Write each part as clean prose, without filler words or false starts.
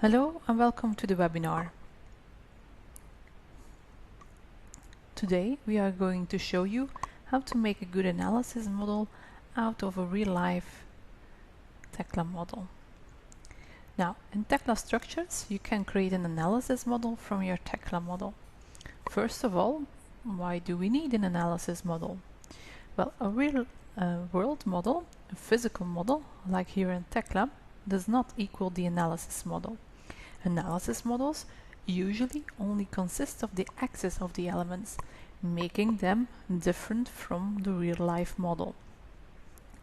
Hello and welcome to the webinar. Today we are going to show you how to make a good analysis model out of a real-life Tekla model. Now, in Tekla Structures you can create an analysis model from your Tekla model. First of all, why do we need an analysis model? Well, a real world model, a physical model, like here in Tekla, does not equal the analysis model. Analysis models usually only consist of the axis of the elements, making them different from the real-life model.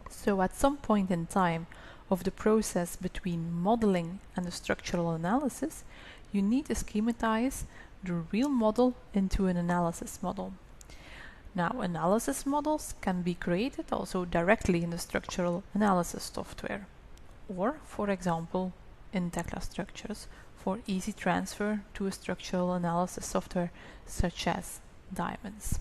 So at some point in time of the process between modeling and the structural analysis, you need to schematize the real model into an analysis model. Now, analysis models can be created also directly in the structural analysis software, or, for example, in Tekla Structures for easy transfer to a structural analysis software such as Diamonds.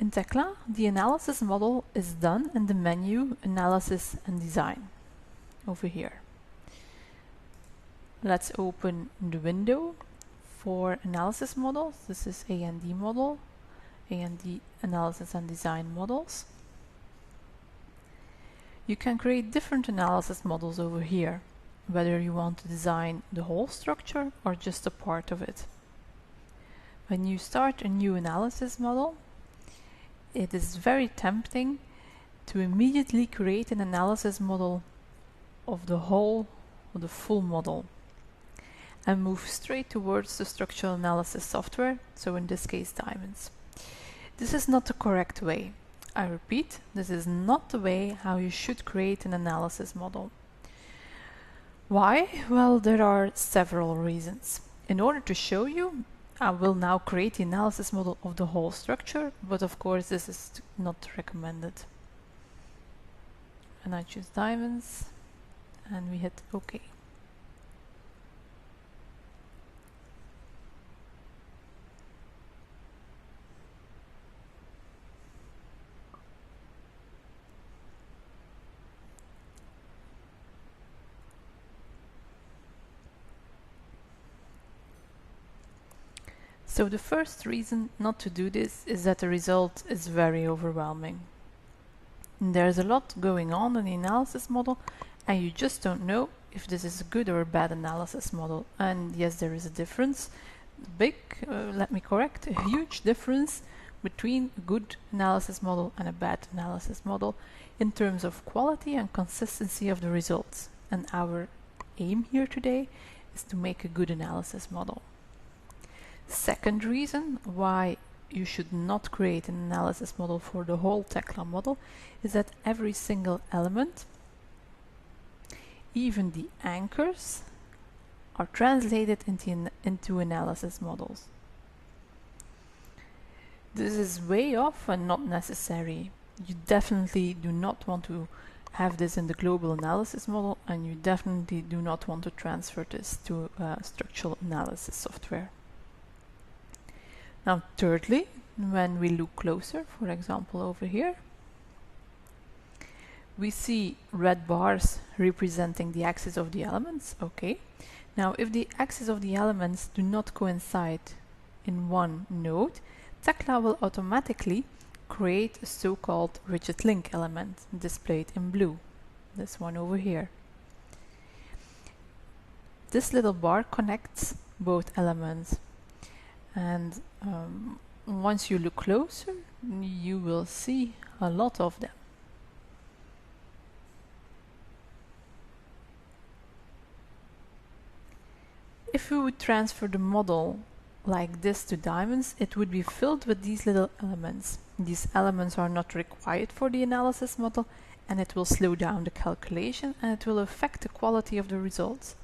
In Tekla, the analysis model is done in the menu Analysis and Design over here. Let's open the window for analysis models. This is A&D model, A&D Analysis and Design models. You can create different analysis models over here, whether you want to design the whole structure or just a part of it. When you start a new analysis model, it is very tempting to immediately create an analysis model of the whole or the full model and move straight towards the structural analysis software, so in this case Diamonds. This is not the correct way. I repeat, this is not the way how you should create an analysis model. Why? Well, there are several reasons. In order to show you, I will now create the analysis model of the whole structure, but of course this is not recommended. And I choose Diamonds and we hit OK. So the first reason not to do this is that the result is very overwhelming. There's a lot going on in the analysis model and you just don't know if this is a good or a bad analysis model. And yes, there is a difference, let me correct, a huge difference between a good analysis model and a bad analysis model in terms of quality and consistency of the results. And our aim here today is to make a good analysis model. Second reason why you should not create an analysis model for the whole Tekla model is that every single element, even the anchors, are translated into analysis models. This is way off and not necessary. You definitely do not want to have this in the global analysis model, and you definitely do not want to transfer this to structural analysis software. Now, thirdly, when we look closer, for example over here, we see red bars representing the axis of the elements. Okay. Now, if the axis of the elements do not coincide in one node, Tekla will automatically create a so-called rigid link element displayed in blue. This one over here. This little bar connects both elements. And once you look closer, you will see a lot of them. If we would transfer the model like this to Diamonds, it would be filled with these little elements. These elements are not required for the analysis model, and it will slow down the calculation and it will affect the quality of the results.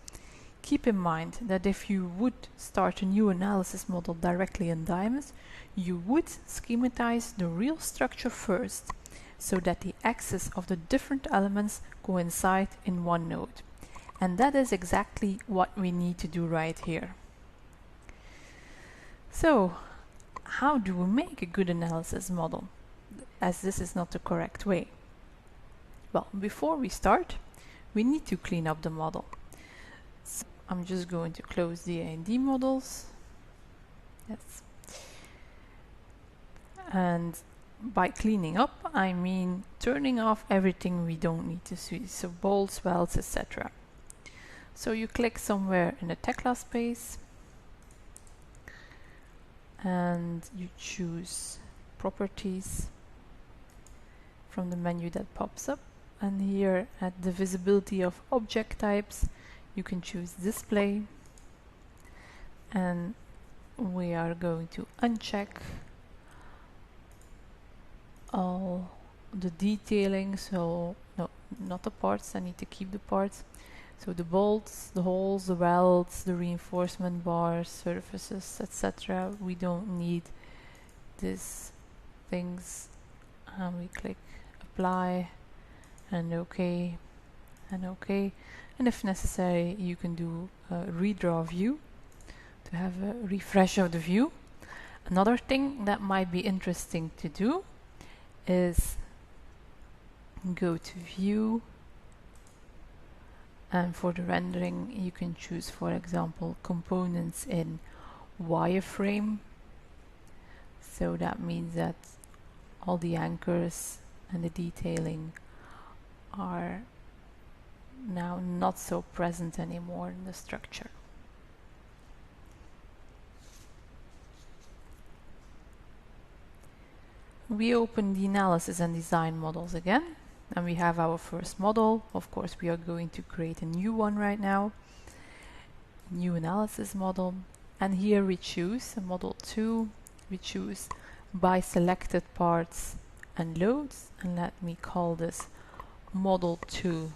Keep in mind that if you would start a new analysis model directly in Diamonds, you would schematize the real structure first, so that the axes of the different elements coincide in one node. And that is exactly what we need to do right here. So, how do we make a good analysis model, as this is not the correct way? Well, before we start, we need to clean up the model. So I'm just going to close the A&D models. Yes. And by cleaning up, I mean turning off everything we don't need to see, so bolts, welds, etc. So you click somewhere in the Tekla space and you choose Properties from the menu that pops up, and here at the visibility of object types you can choose Display, and we are going to uncheck all the detailing, so no, not the parts, I need to keep the parts. So the bolts, the holes, the welds, the reinforcement bars, surfaces, etc. We don't need these things, and we click apply and OK and OK, and if necessary you can do a redraw view to have a refresh of the view. Another thing that might be interesting to do is go to view, and for the rendering you can choose, for example, components in wireframe. So that means that all the anchors and the detailing are now not so present anymore in the structure. We open the analysis and design models again, and we have our first model. Of course, we are going to create a new one right now, new analysis model, and here we choose a model 2. We choose by selected parts and loads, and let me call this model 2.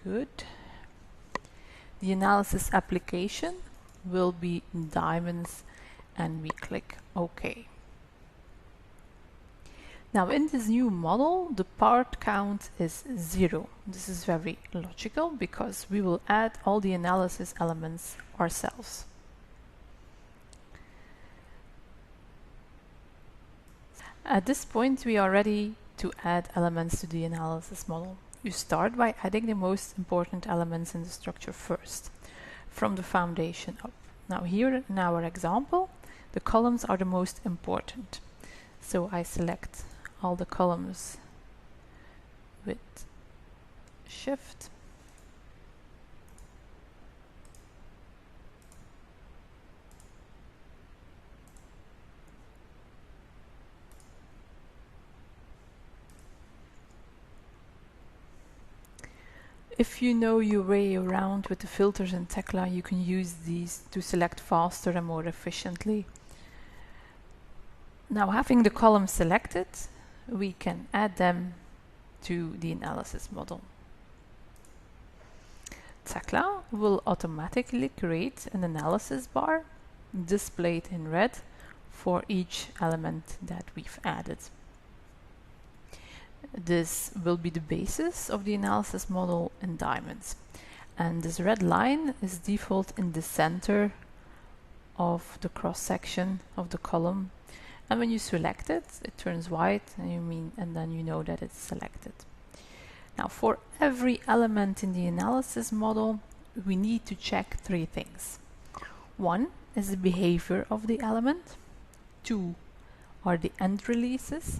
Good. The analysis application will be diamonds, and we click OK. Now in this new model the part count is 0. This is very logical because we will add all the analysis elements ourselves. At this point we are ready to add elements to the analysis model. You start by adding the most important elements in the structure first, from the foundation up. Now here in our example, the columns are the most important. So I select all the columns with Shift. If you know your way around with the filters in Tekla, you can use these to select faster and more efficiently. Now, having the columns selected, we can add them to the analysis model. Tekla will automatically create an analysis bar displayed in red for each element that we've added. This will be the basis of the analysis model in diamonds, and this red line is default in the center of the cross section of the column, and when you select it, it turns white, and then you know that it's selected. Now for every element in the analysis model we need to check 3 things. 1 is the behavior of the element, 2 are the end releases,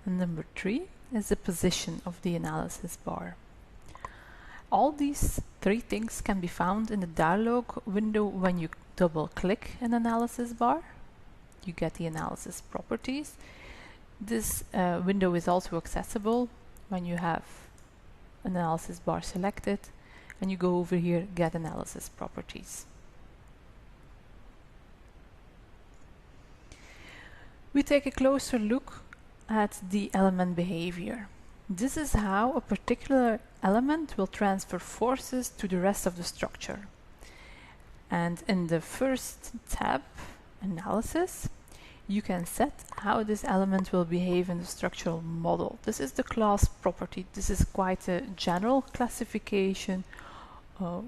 and number 3 is the position of the analysis bar. All these 3 things can be found in the dialog window when you double click an analysis bar. You get the analysis properties. This window is also accessible when you have analysis bar selected and you go over here, get analysis properties. We take a closer look at the element behavior. This is how a particular element will transfer forces to the rest of the structure. And in the first tab, analysis, you can set how this element will behave in the structural model. This is the class property. This is quite a general classification.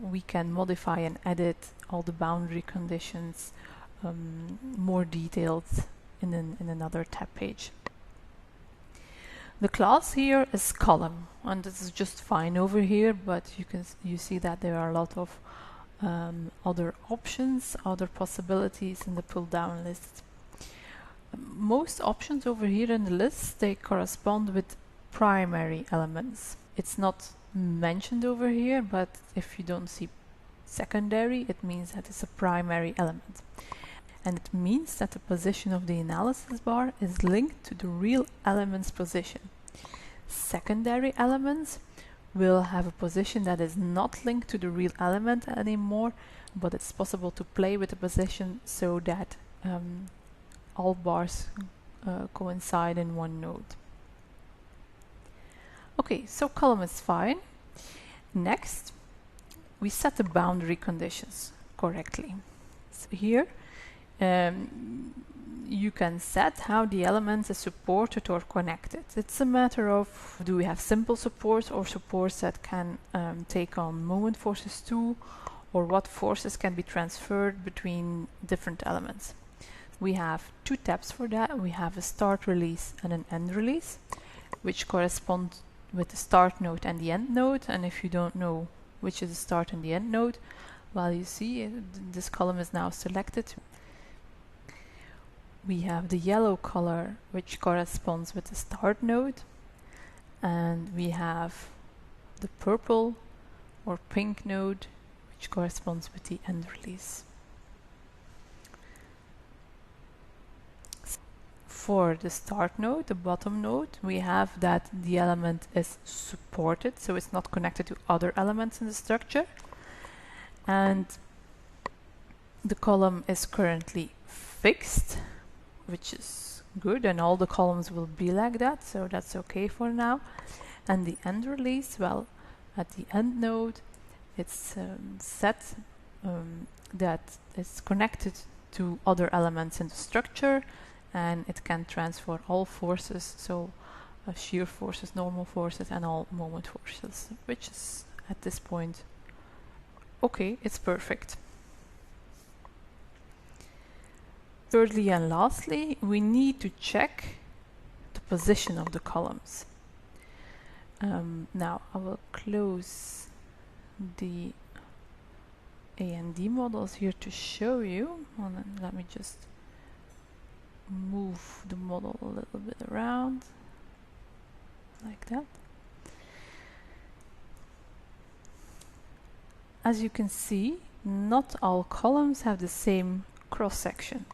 We can modify and edit all the boundary conditions, more detailed in another tab page. The class here is column, and this is just fine over here, but you see that there are a lot of other options, other possibilities in the pull down list. Most options over here in the list, they correspond with primary elements. It's not mentioned over here, but if you don't see secondary, it means that it's a primary element. And it means that the position of the analysis bar is linked to the real element's position. Secondary elements will have a position that is not linked to the real element anymore, but it's possible to play with the position so that all bars coincide in one node. Okay, so column is fine. Next, we set the boundary conditions correctly. So here, you can set how the element is supported or connected. It's a matter of, do we have simple supports or supports that can take on moment forces too, or what forces can be transferred between different elements. We have two tabs for that. We have a start release and an end release, which correspond with the start node and the end node. And if you don't know which is the start and the end node, well, you see this column is now selected. We have the yellow color, which corresponds with the start node, and we have the purple or pink node, which corresponds with the end release. For the start node, the bottom node, we have that the element is supported, so it's not connected to other elements in the structure, and the column is currently fixed, which is good, and all the columns will be like that, so that's okay for now. And the end release, well, at the end node, it's set that it's connected to other elements in the structure, and it can transfer all forces, so shear forces, normal forces, and all moment forces, which is at this point okay, it's perfect. Thirdly and lastly, we need to check the position of the columns. Now I will close the A and D models here to show you. And then let me just move the model a little bit around like that. As you can see, not all columns have the same cross section.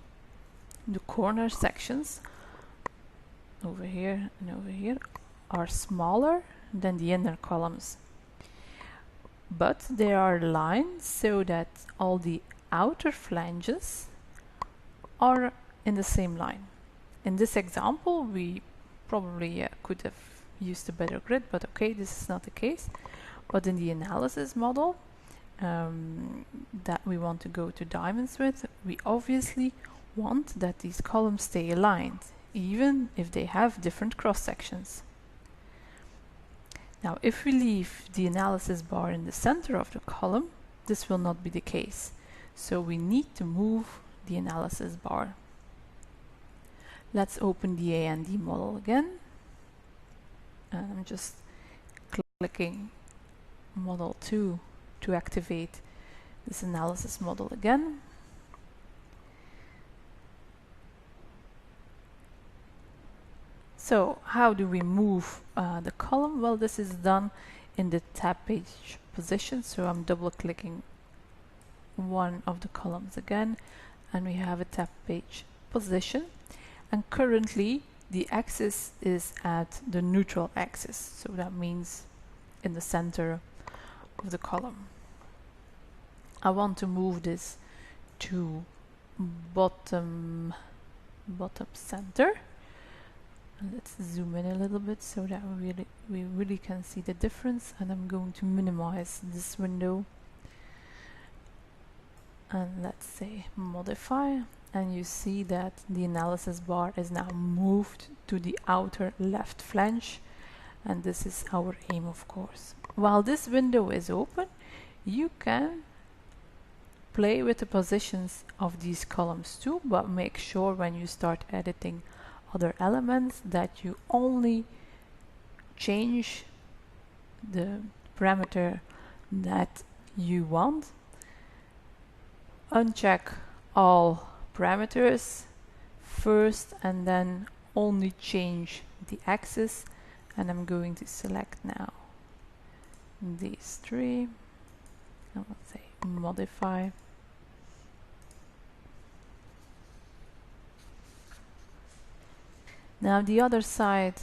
The corner sections over here and over here are smaller than the inner columns, but they are aligned so that all the outer flanges are in the same line. In this example, we probably could have used a better grid, but okay, this is not the case. But in the analysis model that we want to go to diamonds with, we obviously want that these columns stay aligned, even if they have different cross sections. Now, if we leave the analysis bar in the center of the column, this will not be the case. So we need to move the analysis bar. Let's open the A and D model again. And I'm just clicking model 2 to activate this analysis model again. So how do we move the column? Well, this is done in the tab page position. So I'm double clicking one of the columns again, and we have a tab page position. And currently the axis is at the neutral axis. So that means in the center of the column. I want to move this to bottom center. And let's zoom in a little bit so that we really can see the difference. And I'm going to minimize this window. And let's say modify. And you see that the analysis bar is now moved to the outer left flange. And this is our aim, of course. While this window is open, you can play with the positions of these columns too, but make sure when you start editing other elements that you only change the parameter that you want, uncheck all parameters first and then only change the axis, and I'm going to select now these three, and let's say modify. Now the other side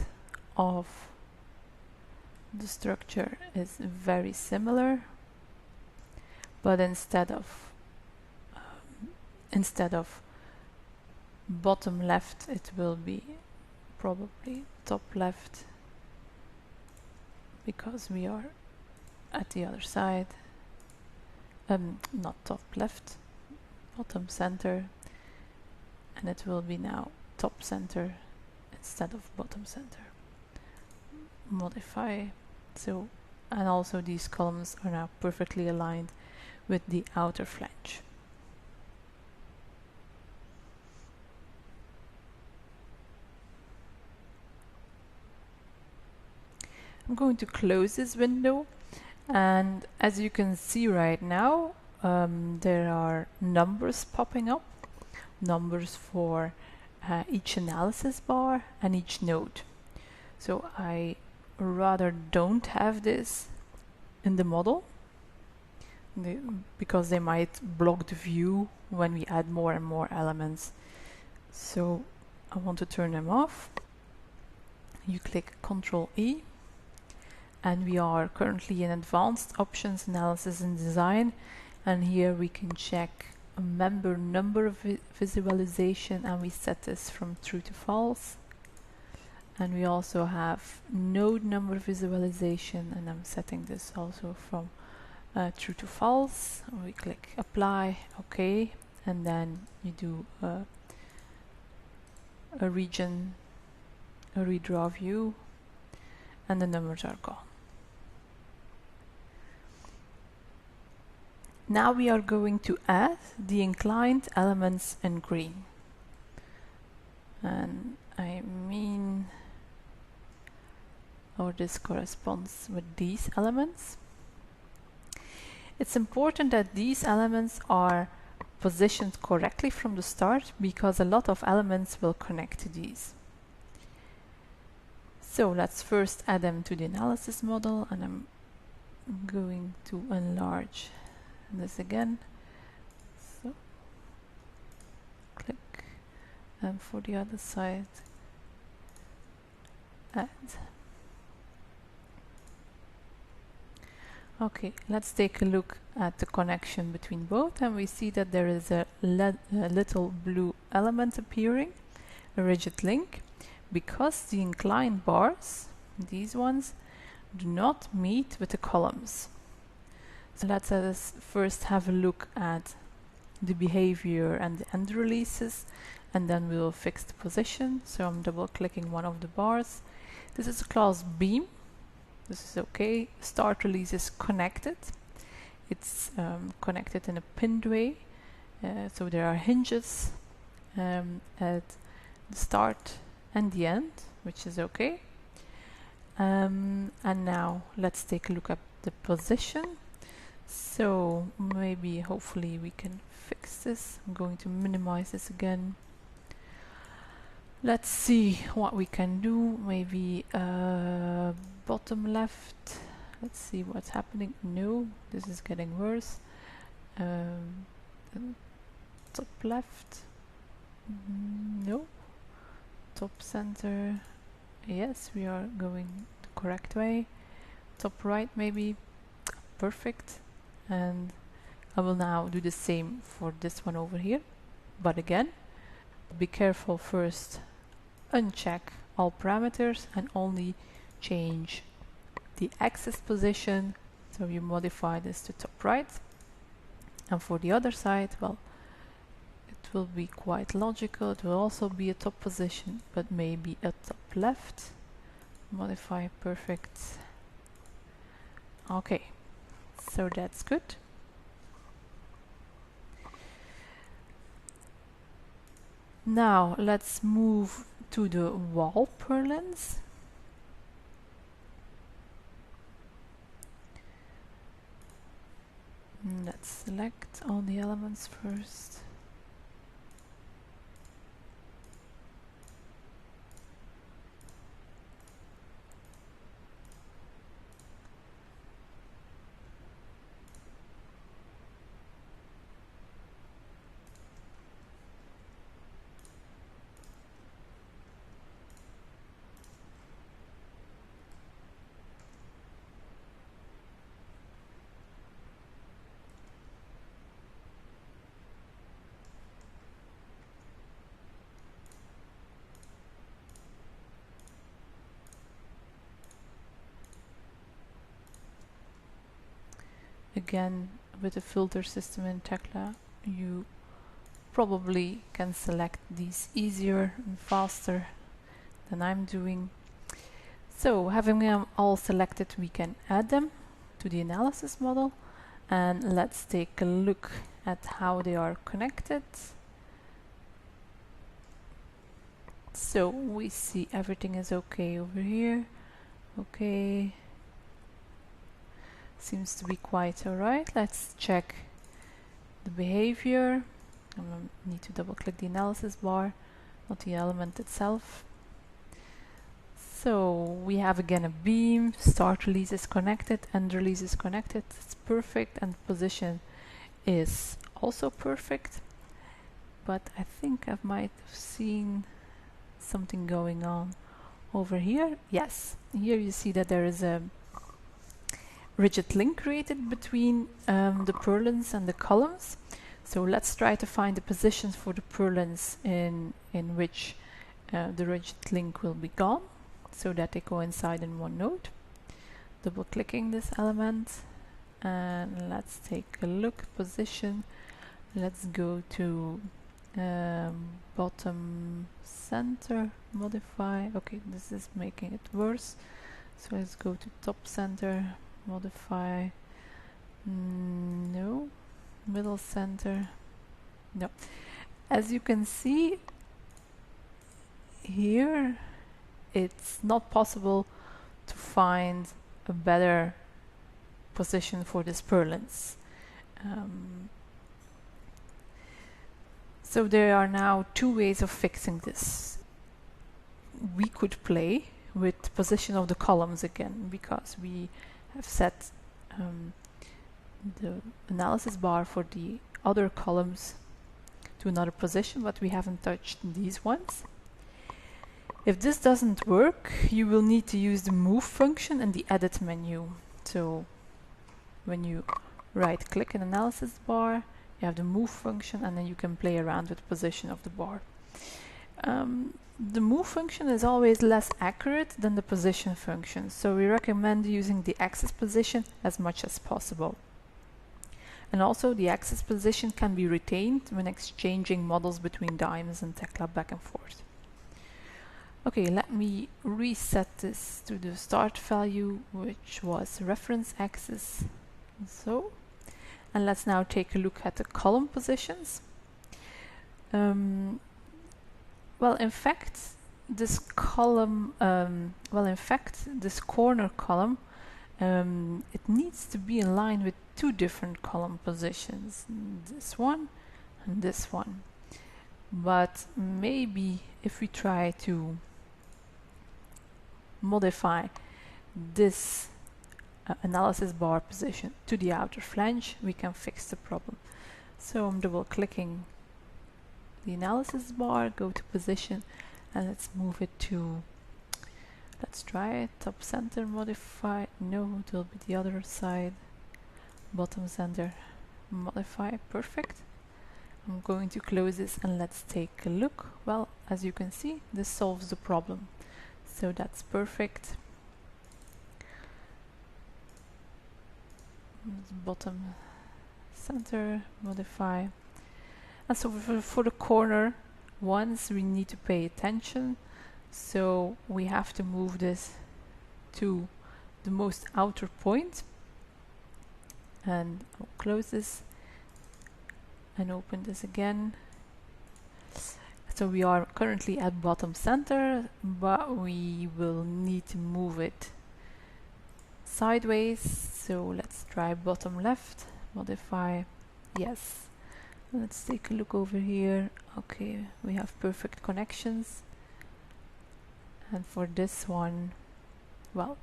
of the structure is very similar, but instead of bottom left, it will be probably top left, because we are at the other side. Not top left, bottom center, and it will be now top center instead of bottom center. Modify. So, and also these columns are now perfectly aligned with the outer flange. I'm going to close this window, and as you can see right now, there are numbers popping up, numbers for each analysis bar and each node. So I rather don't have this in the model because they might block the view when we add more and more elements. So I want to turn them off. You click Ctrl E, and we are currently in Advanced Options, Analysis and Design, and here we can check a member number visualization, and we set this from true to false. And we also have node number visualization, and I'm setting this also from true to false. We click apply, OK, and then you do a region, a redraw view, and the numbers are gone. Now we are going to add the inclined elements in green. And I mean, or this corresponds with these elements. It's important that these elements are positioned correctly from the start, because a lot of elements will connect to these. So let's first add them to the analysis model, and I'm going to enlarge this again. So click, and for the other side, add. Okay, let's take a look at the connection between both, and we see that there is a little blue element appearing, a rigid link, because the inclined bars, these ones, do not meet with the columns. So let us first have a look at the behavior and the end releases, and then we will fix the position. So I'm double clicking one of the bars. This is a class beam. This is okay. Start release is connected. It's connected in a pinned way. So there are hinges at the start and the end, which is okay. And now let's take a look at the position. So maybe, hopefully, we can fix this. I'm going to minimize this again. Let's see what we can do. Maybe bottom left. Let's see what's happening. No, this is getting worse. Top left. No. Top center. Yes, we are going the correct way. Top right, maybe. Perfect. And I will now do the same for this one over here. But again, be careful first. Uncheck all parameters and only change the axis position. So you modify this to top right. And for the other side, well, it will be quite logical. It will also be a top position, but maybe a top left. Modify, perfect. Okay, so that's good. Now let's move to the wall purlins. Let's select all the elements first. Again, with the filter system in Tekla, you probably can select these easier and faster than I'm doing. So, having them all selected, we can add them to the analysis model, and let's take a look at how they are connected. So we see everything is okay over here. Okay. Seems to be quite alright. Let's check the behavior. I need to double click the analysis bar, not the element itself. So we have again a beam, start release is connected, end release is connected. It's perfect, and position is also perfect. But I think I might have seen something going on over here. Yes, here you see that there is a rigid link created between the purlins and the columns. So let's try to find the positions for the purlins in which the rigid link will be gone, so that they coincide in one node. Double clicking this element, and let's take a look. Position, let's go to bottom center, modify. Okay, this is making it worse, so let's go to top center, modify. No. Middle center, no. As you can see here, it's not possible to find a better position for this purlins. So there are now two ways of fixing this. We could play with the position of the columns again, because we have set the analysis bar for the other columns to another position, but we haven't touched these ones. If this doesn't work, you will need to use the move function in the edit menu. So when you right click an analysis bar, you have the move function, and then you can play around with the position of the bar. The move function is always less accurate than the position function, so we recommend using the axis position as much as possible. And also the axis position can be retained when exchanging models between Diamonds and Tekla back and forth. Okay, let me reset this to the start value, which was reference axis. So, and let's now take a look at the column positions. Well, in fact, this column, this corner column, it needs to be in line with two different column positions, this one and this one. But maybe if we try to modify this analysis bar position to the outer flange, we can fix the problem. So I'm double clicking the analysis bar, go to position, and let's move it to, let's try it, top center, modify, no, it will be the other side, bottom center, modify, perfect. I'm going to close this and let's take a look. Well, as you can see, this solves the problem, so that's perfect. Bottom center, modify. And so for the corner ones, we need to pay attention, so we have to move this to the most outer point, and I'll close this and open this again. So we are currently at bottom center, but we will need to move it sideways, so let's try bottom left, modify, yes. Let's take a look over here. Okay, we have perfect connections. And for this one, well,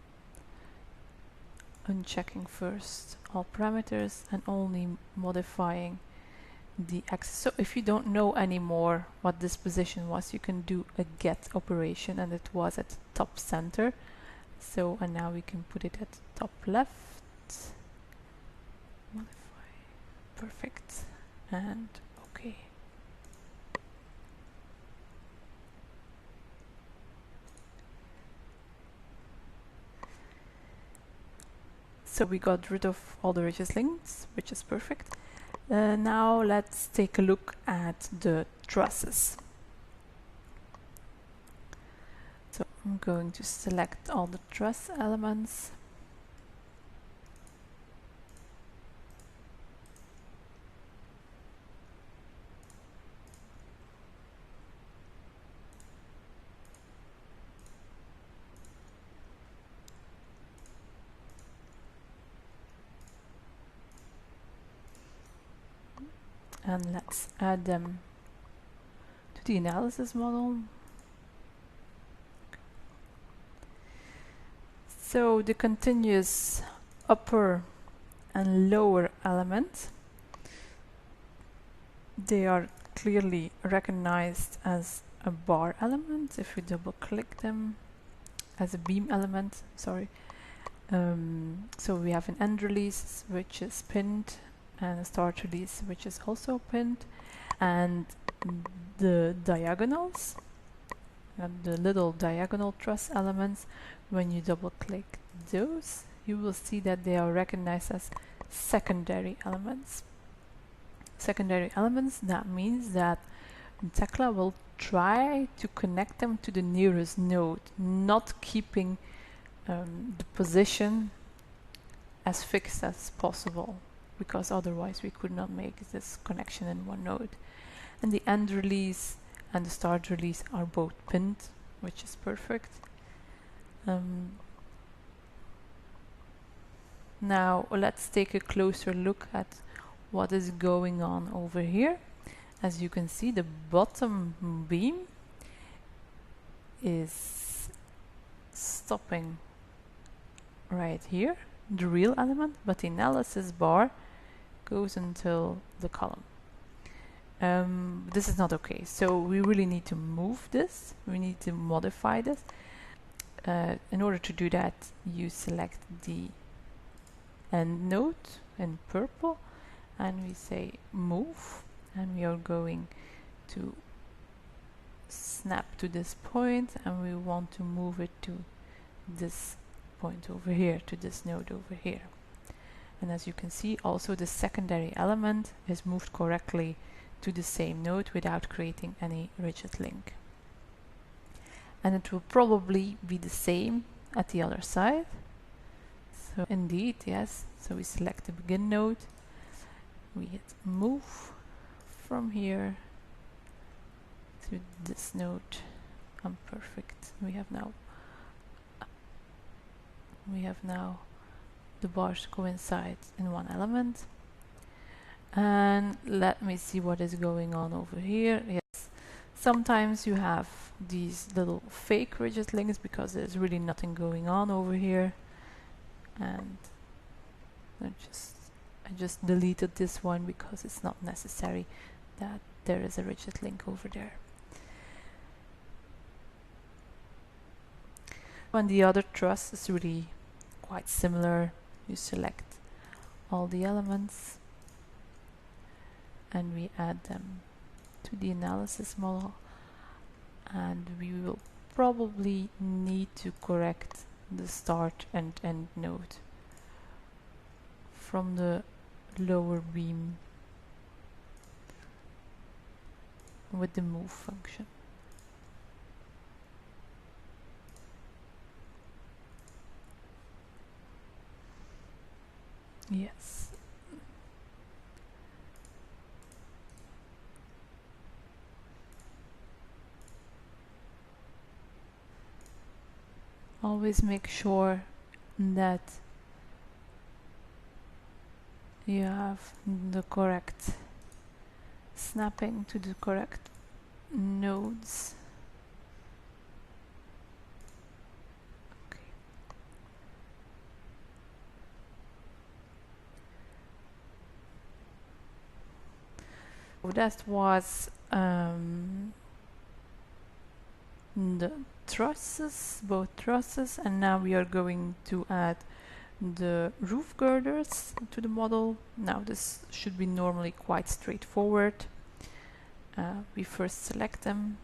unchecking first all parameters and only modifying the axis. So if you don't know anymore what this position was, you can do a get operation, and it was at top center. So, and now we can put it at top left. Modify, perfect, and okay. So we got rid of all the ridges links, which is perfect. Now let's take a look at the trusses. So I'm going to select all the truss elements. And let's add them to the analysis model. So the continuous upper and lower element, they are clearly recognized as a bar element if we double click them, as a beam element, sorry. So we have an end release which is pinned, and a start release which is also pinned, and the diagonals and the little diagonal truss elements, when you double click those, you will see that they are recognized as secondary elements. Secondary elements, that means that Tekla will try to connect them to the nearest node, not keeping the position as fixed as possible, because otherwise we could not make this connection in one node. And the end release and the start release are both pinned, which is perfect. Now let's take a closer look at what is going on over here. As you can see, the bottom beam is stopping right here, the real element, but the analysis bar goes until the column. This is not okay, so we really need to move this, we need to modify this. In order to do that, you select the end node in purple, and we say move, and we are going to snap to this point, and we want to move it to this point over here, to this node over here. And as you can see, also the secondary element is moved correctly to the same node without creating any rigid link. And it will probably be the same at the other side. So indeed, yes, so we select the begin node, we hit move from here to this node, and perfect. We have now the bars coincide in one element. And let me see what is going on over here. Yes, sometimes you have these little fake rigid links because there's really nothing going on over here. And I just deleted this one because it's not necessary that there is a rigid link over there. And the other truss is really quite similar. You select all the elements and we add them to the analysis model, and we will probably need to correct the start and end node from the lower beam with the move function. Yes. Always make sure that you have the correct snapping to the correct nodes. Okay. So that was the trusses, both trusses, and now we are going to add the roof girders to the model. Now this should be normally quite straightforward. We first select them.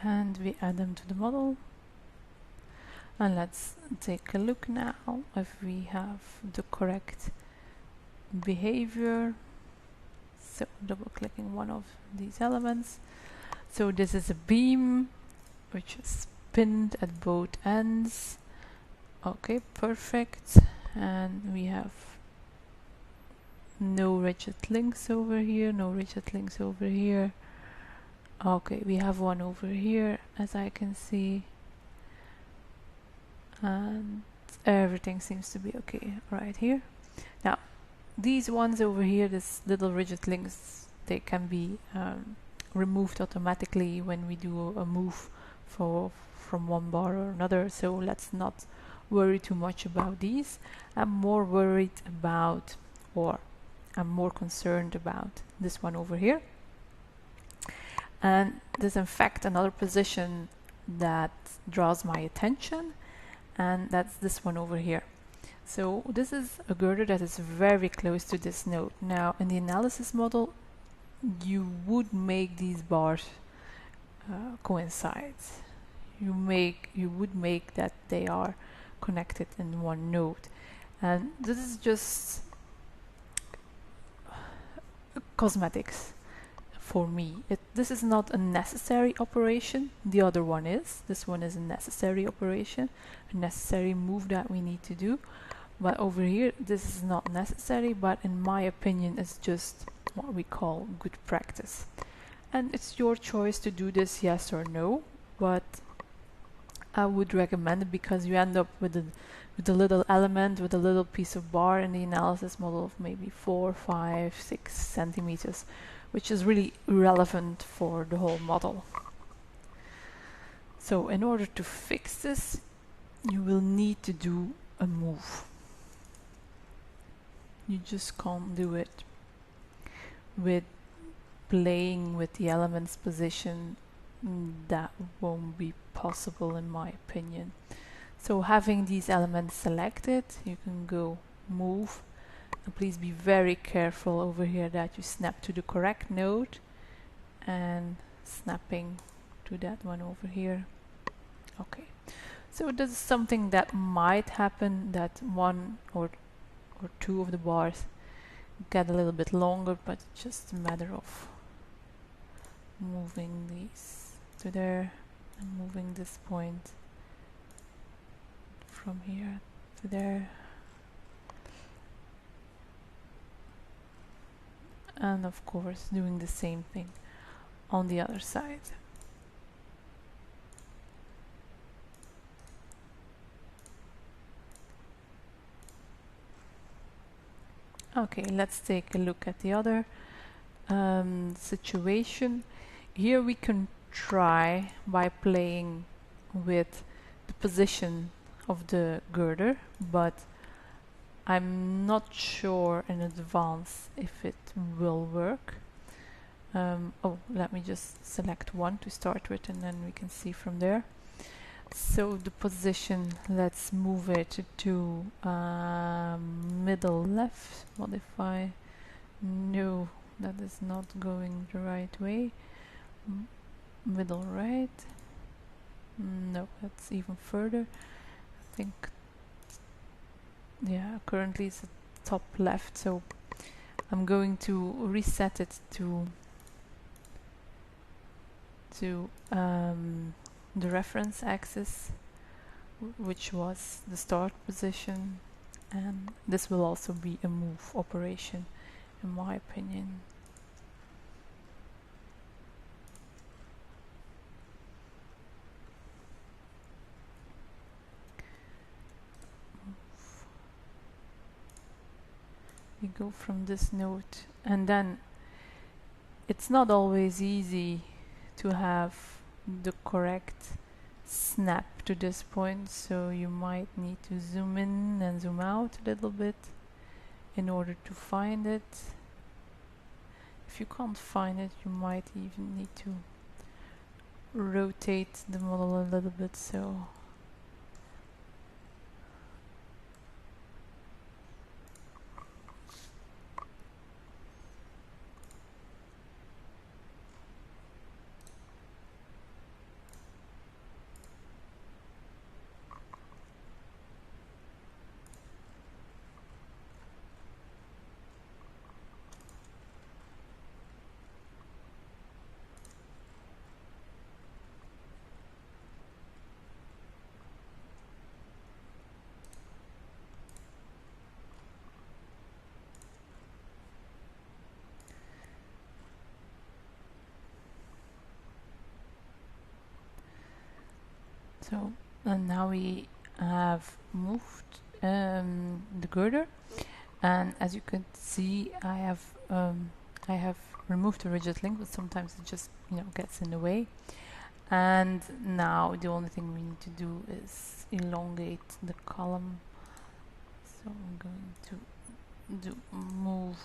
And we add them to the model. And let's take a look now if we have the correct behavior. So double clicking one of these elements. So this is a beam which is pinned at both ends. Okay, perfect. And we have no rigid links over here, no rigid links over here. Okay, we have one over here, as I can see, and everything seems to be okay right here. Now, these ones over here, this little rigid links, they can be removed automatically when we do a move from one bar or another, so let's not worry too much about these. I'm more worried about, or I'm more concerned about this one over here. And there's in fact another position that draws my attention, and that's this one over here. So this is a girder that is very close to this node. Now in the analysis model, you would make these bars coincide. You would make that they are connected in one node, and this is just cosmetics. For me, this is not a necessary operation. The other one is. This one is a necessary operation, a necessary move that we need to do. But over here, this is not necessary, but in my opinion, it's just what we call good practice. And it's your choice to do this, yes or no, but I would recommend it because you end up with a little element, with a little piece of bar in the analysis model of maybe 4, 5, 6 centimeters, which is really irrelevant for the whole model. So in order to fix this, you will need to do a move. You just can't do it with playing with the element's position. That won't be possible in my opinion. So having these elements selected, you can go move. And please be very careful over here that you snap to the correct node and snapping to that one over here. Okay, so this is something that might happen, that one or two of the bars get a little bit longer, but it's just a matter of moving these to there and moving this point from here to there. And of course doing the same thing on the other side. Okay, let's take a look at the other situation. Here we can try by playing with the position of the girder, but I'm not sure in advance if it will work. Oh, let me just select one to start with and then we can see from there. So the position, let's move it to middle left, modify. No, that is not going the right way. Middle right. No, that's even further. I think, yeah, currently it's at top left, so I'm going to reset it to the reference axis, which was the start position, and this will also be a move operation in my opinion. We go from this node, and then it's not always easy to have the correct snap to this point, so you might need to zoom in and zoom out a little bit in order to find it. If you can't find it, you might even need to rotate the model a little bit, so and now we have moved the girder, and as you can see, I have removed the rigid link, but sometimes it just gets in the way. And now the only thing we need to do is elongate the column. So I'm going to do move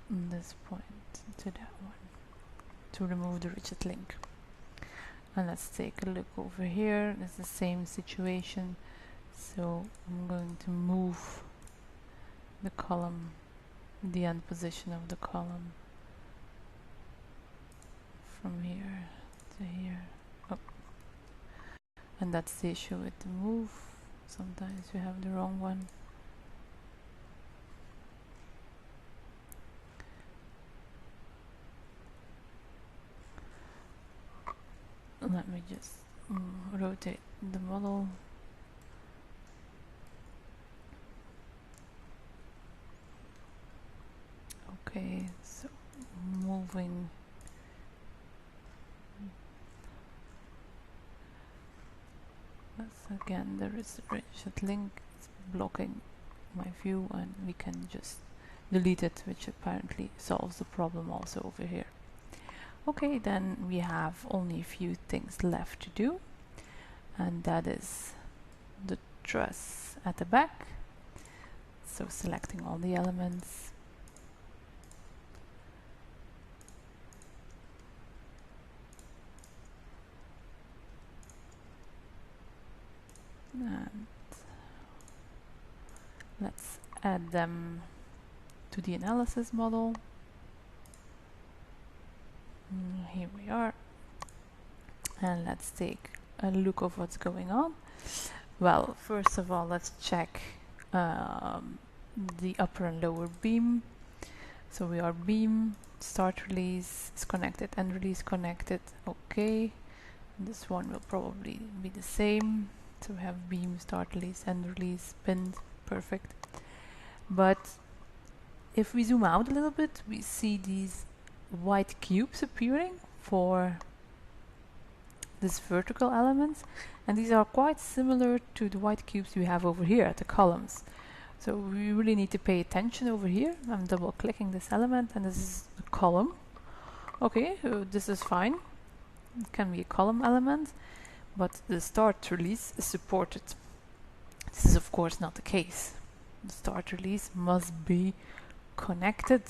from this point to that one to remove the rigid link. And let's take a look over here. It's the same situation. So I'm going to move the column, the end position of the column, from here to here. Oh. And that's the issue with the move. Sometimes you have the wrong one. Let me just rotate the model. Okay, so moving that's again, there is a rigid link, it's blocking my view, and we can just delete it, which apparently solves the problem also over here. Okay, then we have only a few things left to do, and that is the truss at the back. So selecting all the elements, and let's add them to the analysis model. Here we are, and let's take a look of what's going on. Well, first of all, let's check the upper and lower beam. So we are beam, start release is connected, end release connected. Okay, this one will probably be the same. So we have beam, start release, end release, pinned, perfect. But if we zoom out a little bit, we see these white cubes appearing for these vertical elements, and these are quite similar to the white cubes we have over here at the columns. So we really need to pay attention over here. I'm double clicking this element, and this is the column. Okay, this is fine. It can be a column element, but the start release is supported. This is of course not the case. The start release must be connected.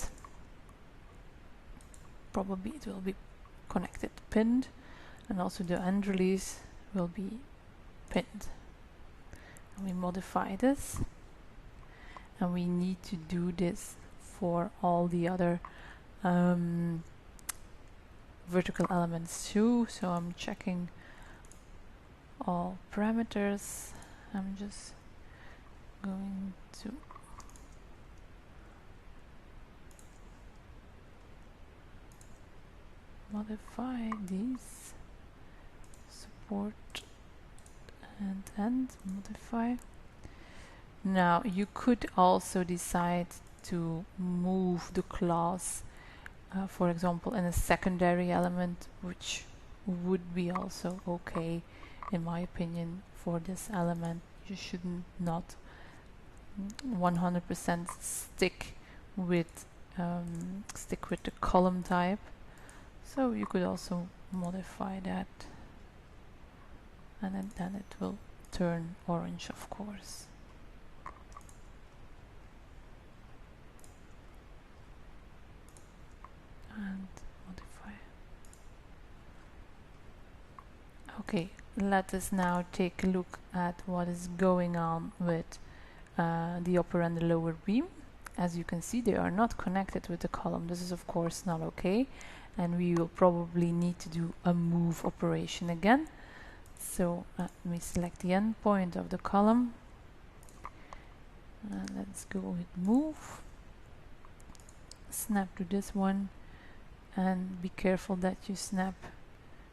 Probably it will be connected pinned, and also the end release will be pinned. And we modify this, and we need to do this for all the other vertical elements too. So I'm checking all parameters. I'm just going to modify these, support and modify. Now you could also decide to move the class, for example, in a secondary element, which would be also okay in my opinion. For this element you should not 100% stick with the column type. So you could also modify that, and then it will turn orange, of course. And modify. Okay, let us now take a look at what is going on with the upper and the lower beam. As you can see, they are not connected with the column. This is of course not okay, and we will probably need to do a move operation again. So let me select the end point of the column, and let's go with move, snap to this one, and be careful that you snap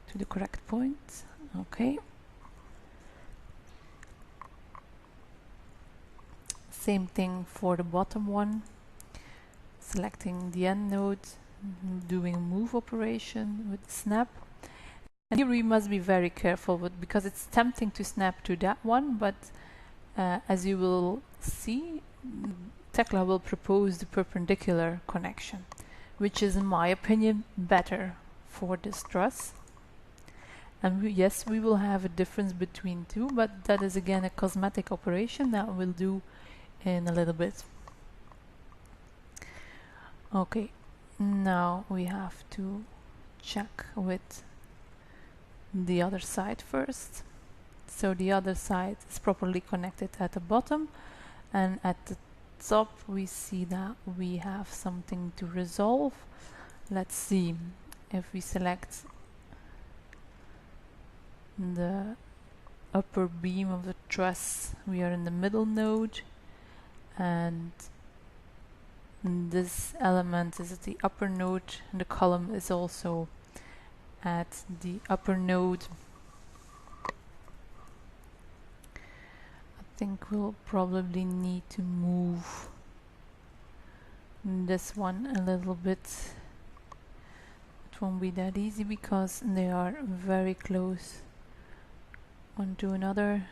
to the correct point. Okay. Same thing for the bottom one, selecting the end node, doing move operation with snap. And here we must be very careful with, because it's tempting to snap to that one, but as you will see, Tekla will propose the perpendicular connection, which is in my opinion better for this truss. And yes, we will have a difference between two, but that is again a cosmetic operation that we'll do in a little bit. Okay, now we have to check with the other side first. So the other side is properly connected at the bottom, and at the top we see that we have something to resolve. Let's see. If we select the upper beam of the truss, we are in the middle node, and this element is at the upper node, and the column is also at the upper node. I think we'll probably need to move this one a little bit. It won't be that easy because they are very close one to another.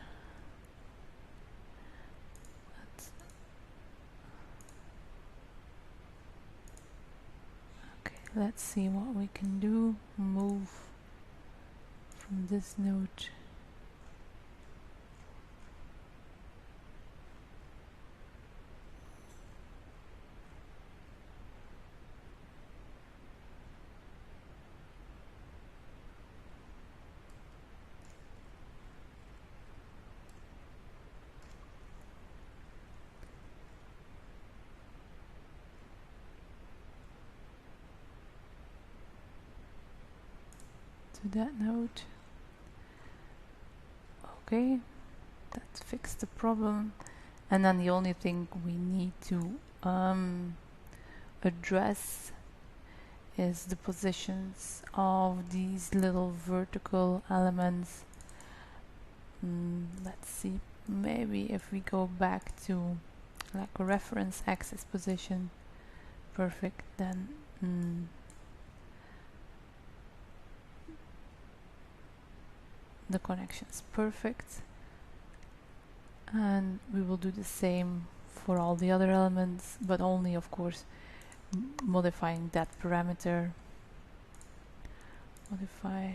Okay, let's see what we can do. Move from this node to that node. Okay, that fixed the problem. And then the only thing we need to address is the positions of these little vertical elements. Let's see, maybe if we go back to like a reference axis position, perfect, then the connection is perfect. And we will do the same for all the other elements, but only of course modifying that parameter. Modify.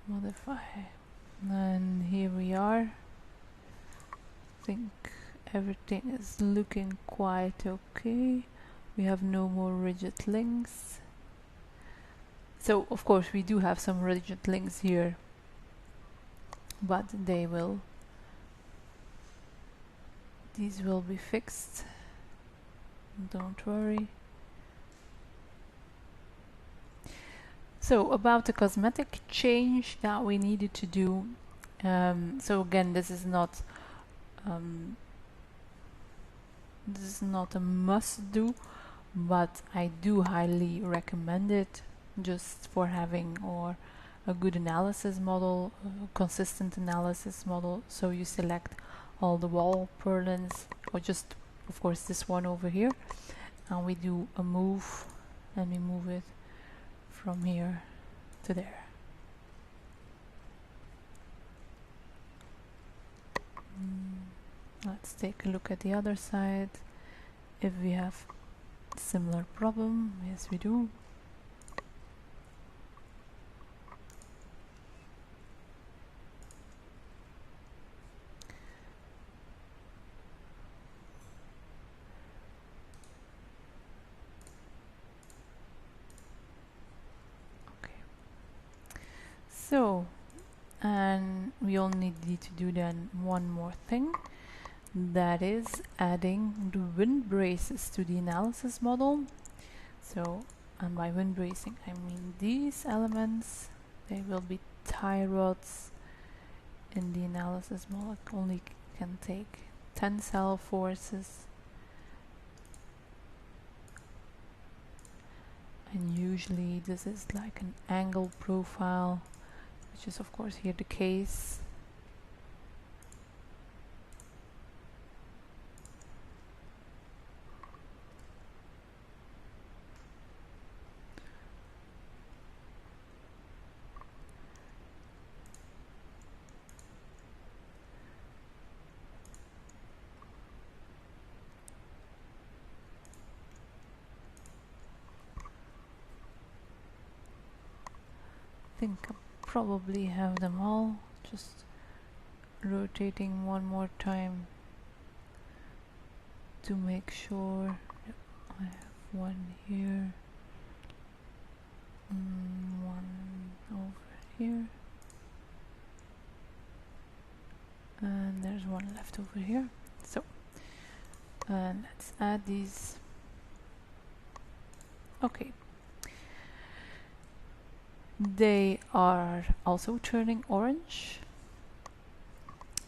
modify, and here we are. I think everything is looking quite okay. We have no more rigid links. So of course we do have some rigid links here, but these will be fixed, don't worry. So about the cosmetic change that we needed to do, so again, this is not a must do, but I do highly recommend it, just for having a good analysis model, a consistent analysis model. So you select all the wall purlins, or just of course this one over here, and we do a move, and we move it from here to there. Let's take a look at the other side, if we have similar problem. Yes, we do. So, and we only need to do then one more thing, that is adding the wind braces to the analysis model. So, and by wind bracing I mean these elements, they will be tie rods in the analysis model. It only can take tensile forces, and usually this is like an angle profile, which is of course here the case. I think I probably have them all, just rotating one more time to make sure. Yep, I have one here, one over here, and there's one left over here. So, and let's add these. Okay. They are also turning orange,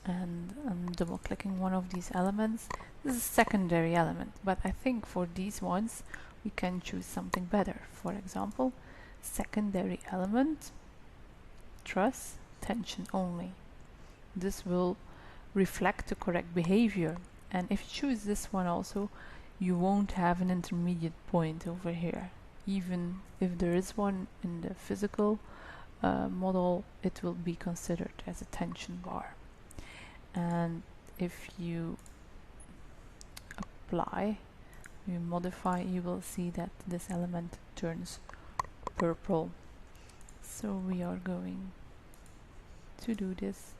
and I'm double clicking one of these elements. This is a secondary element, but I think for these ones we can choose something better. For example, secondary element, truss, tension only. This will reflect the correct behavior, and if you choose this one also, you won't have an intermediate point over here. Even if there is one in the physical model, it will be considered as a tension bar. And if you apply, you modify, you will see that this element turns purple. So we are going to do this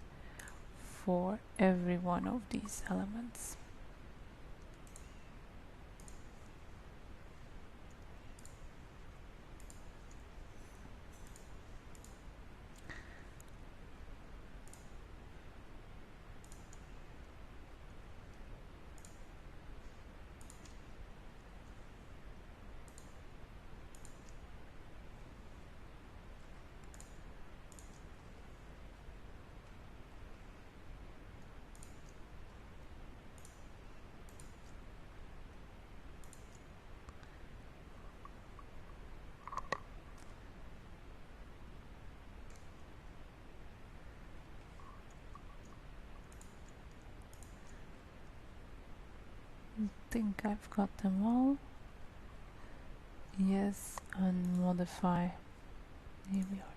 for every one of these elements. I think I've got them all. Yes, and modify. Here we are.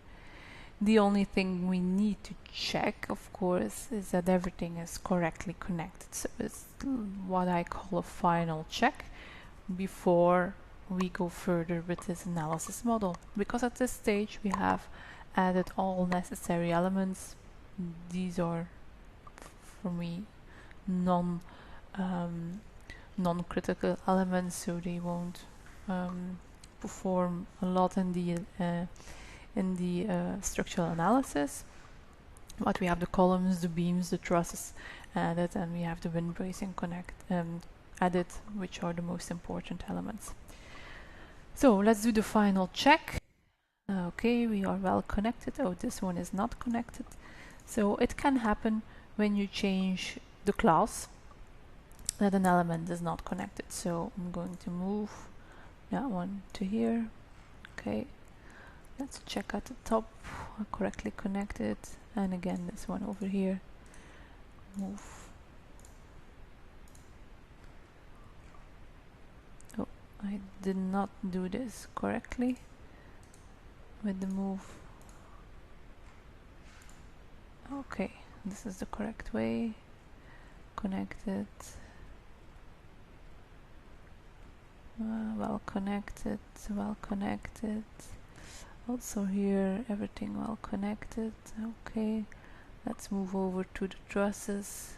The only thing we need to check, of course, is that everything is correctly connected. So it's what I call a final check before we go further with this analysis model. Because at this stage we have added all necessary elements. These are for me non non-critical elements, so they won't perform a lot in the structural analysis. But we have the columns, the beams, the trusses added, and we have the wind bracing added, which are the most important elements. So let's do the final check. Okay, we are well connected. Oh, this one is not connected. So it can happen when you change the class that an element is not connected. So I'm going to move that one to here. Okay, let's check at the top, correctly connected, and again this one over here, move. Oh, I did not do this correctly with the move. Okay, this is the correct way. Connected. Well connected, well connected. Also here, everything well connected. Okay, let's move over to the trusses.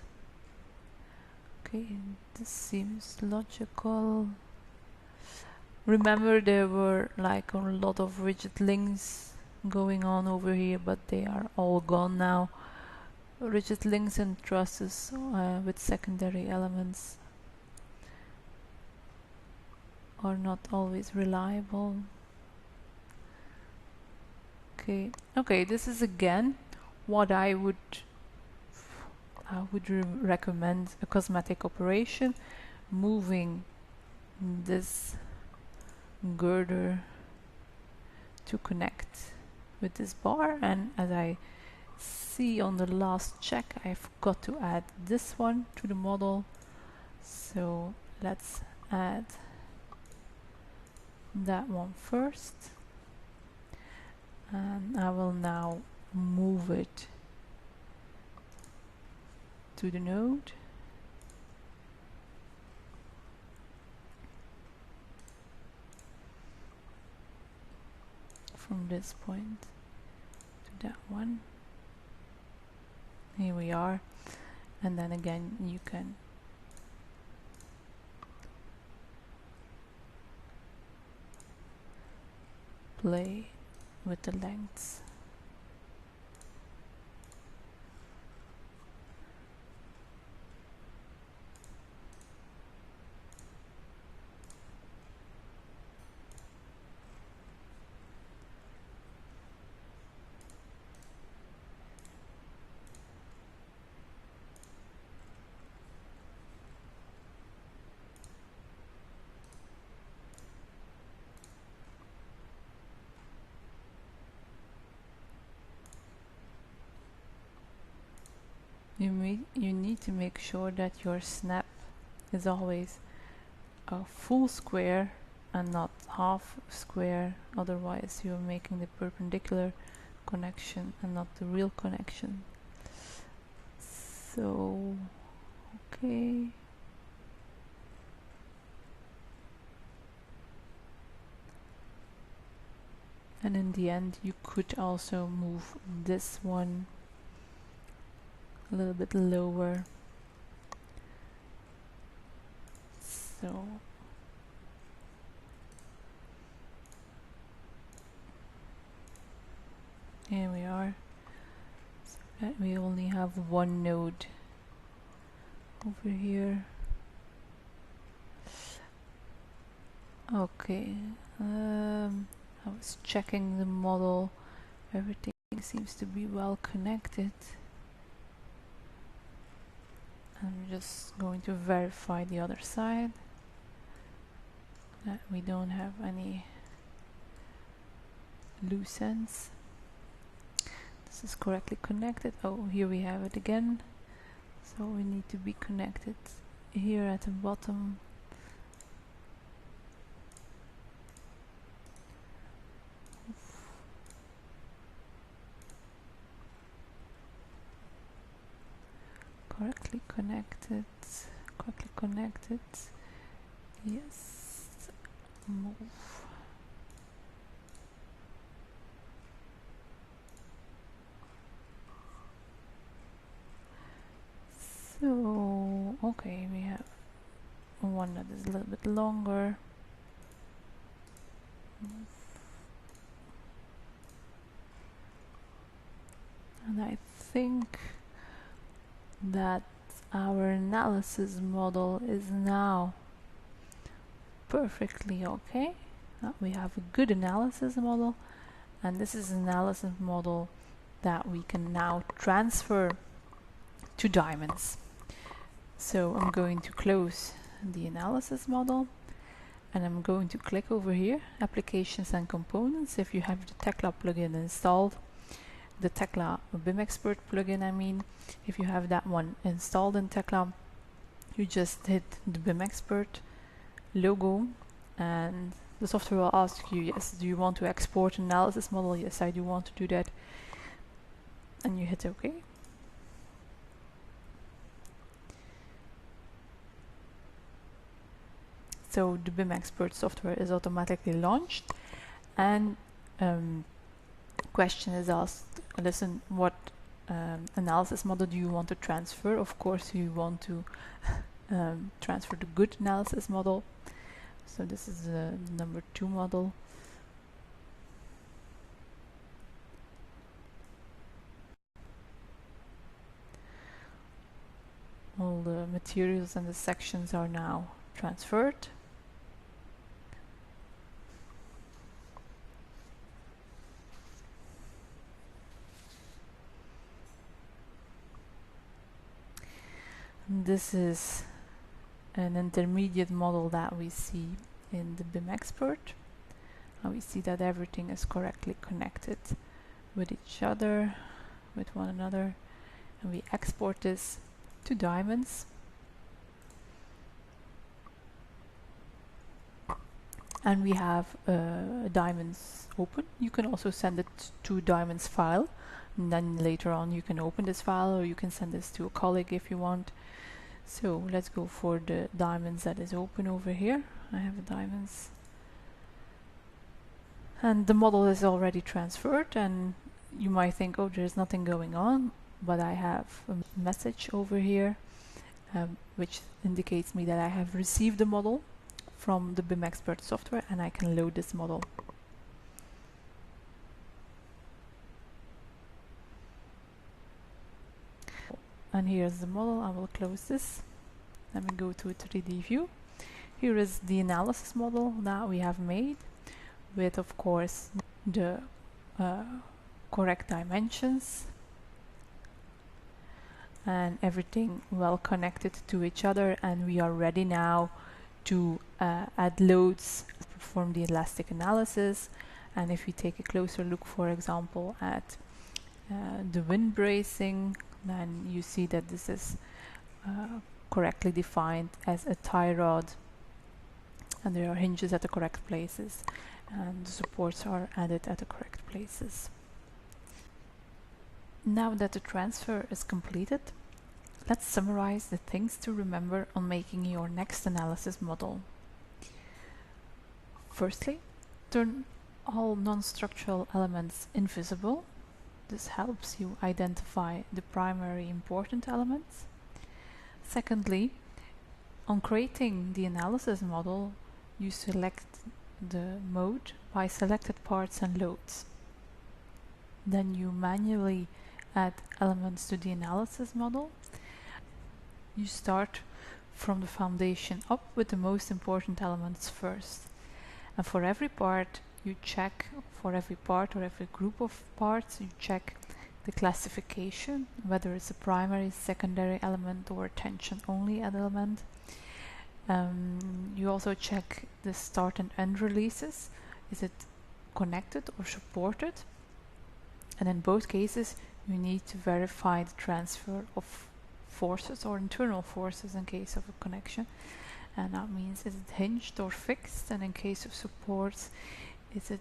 Okay, this seems logical. Remember, there were like a lot of rigid links going on over here, but they are all gone now. Rigid links and trusses with secondary elements are not always reliable. Okay, this is again what I would recommend: a cosmetic operation, moving this girder to connect with this bar, and as I see on the last check, I forgot to add this one to the model, so let's add that one first, and I will now move it to the node. From this point to that one. Here we are, and then again you can play with the lengths. You need to make sure that your snap is always a full square and not half square, otherwise you're making the perpendicular connection and not the real connection. So, okay. And in the end you could also move this one a little bit lower. So here we are, so that we only have one node over here. Okay, I was checking the model, everything seems to be well connected. I'm just going to verify the other side that we don't have any loose ends. This is correctly connected. Oh, here we have it again. So we need to be connected here at the bottom. Correctly connected, yes, move. So, okay, we have one that is a little bit longer. And I think that our analysis model is now perfectly okay. We have a good analysis model, and this is an analysis model that we can now transfer to diamonds. So I'm going to close the analysis model, and I'm going to click over here, Applications and Components. If you have the Tekla plugin installed, the Tekla BIM Expert plugin, I mean, if you have that one installed in Tekla, you just hit the BIM Expert logo, and the software will ask you, yes, do you want to export an analysis model? Yes, I do want to do that. And you hit OK. So the BIM Expert software is automatically launched, and question is asked, listen, what analysis model do you want to transfer? Of course you want to transfer the good analysis model. So this is the number 2 model. All the materials and the sections are now transferred. This is an intermediate model that we see in the BIM Expert. And we see that everything is correctly connected with each other, with one another, and we export this to diamonds. And we have diamonds open. You can also send it to diamonds file, and then later on you can open this file, or you can send this to a colleague if you want. So let's go for the diamonds that is open over here. I have a diamonds, and the model is already transferred, and you might think, oh, there's nothing going on, but I have a message over here which indicates me that I have received the model from the BIM Expert software, and I can load this model. And here's the model. I will close this. Let me go to a 3D view. Here is the analysis model that we have made with, of course, the correct dimensions and everything well connected to each other, and we are ready now to add loads, perform the elastic analysis. And if we take a closer look, for example, at the wind bracing, then you see that this is correctly defined as a tie rod, and there are hinges at the correct places, and the supports are added at the correct places. Now that the transfer is completed, let's summarize the things to remember on making your next analysis model. Firstly, turn all non-structural elements invisible. This helps you identify the primary important elements. Secondly, on creating the analysis model, you select the mode by selected parts and loads. Then you manually add elements to the analysis model. You start from the foundation up with the most important elements first. And for every part, you check, for every part or every group of parts, you check the classification, whether it's a primary, secondary element, or tension only element. You also check the start and end releases. Is it connected or supported? And in both cases, you need to verify the transfer of forces or internal forces in case of a connection. And that means, is it hinged or fixed? And in case of supports, is it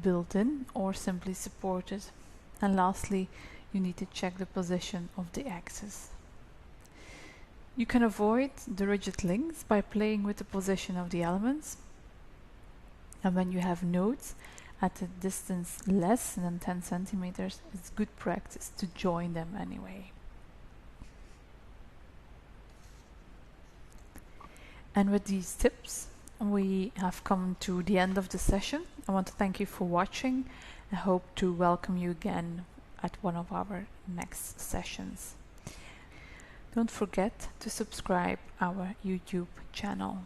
built in or simply supported? And lastly, you need to check the position of the axis. You can avoid the rigid links by playing with the position of the elements. And when you have nodes at a distance less than 10 centimeters, it's good practice to join them anyway. And with these tips, we have come to the end of the session. I want to thank you for watching and hope to welcome you again at one of our next sessions. Don't forget to subscribe our YouTube channel.